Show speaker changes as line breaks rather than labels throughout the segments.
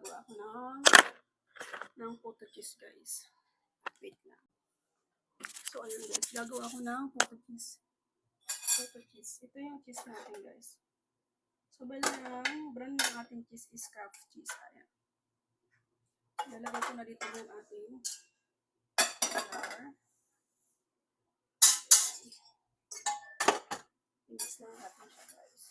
gagawa ako ng photo cheese, guys. Wait lang. So, ayun guys, gagawa ako ng photo cheese. Ito yung cheese natin, guys. So, bala ng brand ng ating cheese is Kraft cheese. Ayan. Lalagay ko na dito yung ating flour. I-mix lang natin siya, guys.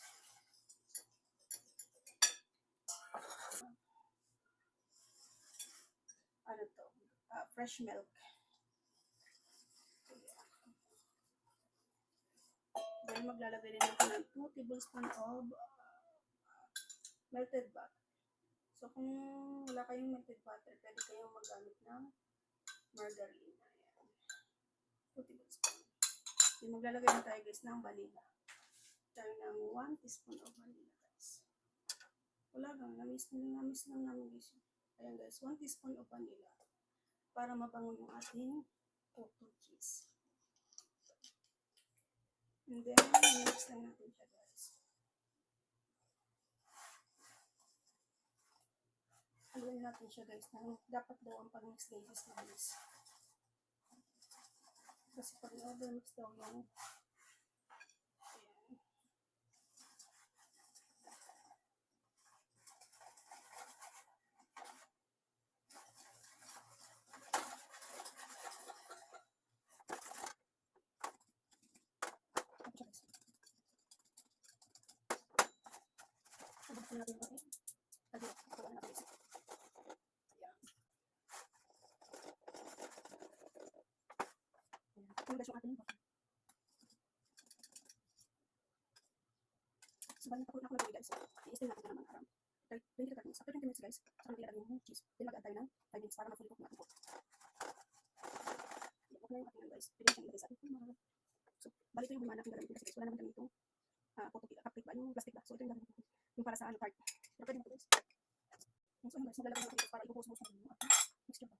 Ano to? Fresh milk. Then, maglalagay din ako ng 2 tablespoons of melted butter. So, kung wala kayong melted butter, pwede kayong magamit ng margarine. Ayan. 2 tablespoons. Then, maglalagay na tayo, guys, ng vanilla. Tayo ng 1 teaspoon of vanilla, guys. Wala lang. Namis lang namin, guys. Ayan, guys. 1 teaspoon of vanilla. Para mabango yung ating photo cheese. And then, mix lang natin siya, guys. Haluin natin siya, guys. Dapat daw ang pag-mix, guys, na guys. Kasi pag over-mix daw yung Ano guys yung ating butter? So, bali na ako na guys. I-steam natin na naman around 20 to 30 minutes. After 20 minutes, guys, saka natin ilagay yung cheese. Then, mag-add tayo ng 5 minutes para ma-fully cook natin po. Yan, okay na yung ating guys. Pwede siyang ilagay sa ating mga. So, bali ito yung bumanap yung gagamitin kasi guys. Wala naman kami itong cupcake ba? Yung plastic ba? So, ito yung gagamitin. Yung para sa ano part. Pero pwede mo ito guys. So, ano guys, maglalagay natin ito para ibuhos-buhos natin yung ating mixture ba?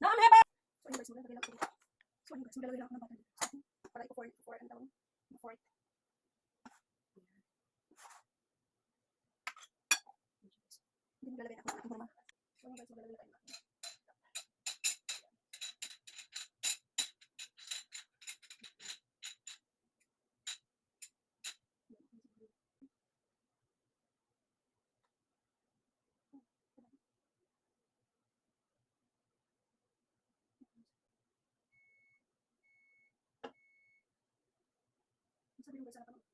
Butter ba? So, ayun guys, maglalagay lang ako dito. So, ayun guys, maglalagay lang ako ng butter dito. So, para i-pour ang tawag. I-pour. Hindi maglalagay na ako ng ating forma. So, ayun guys, maglalagay tayo ng ating. Sabi mo guys, sarap ano?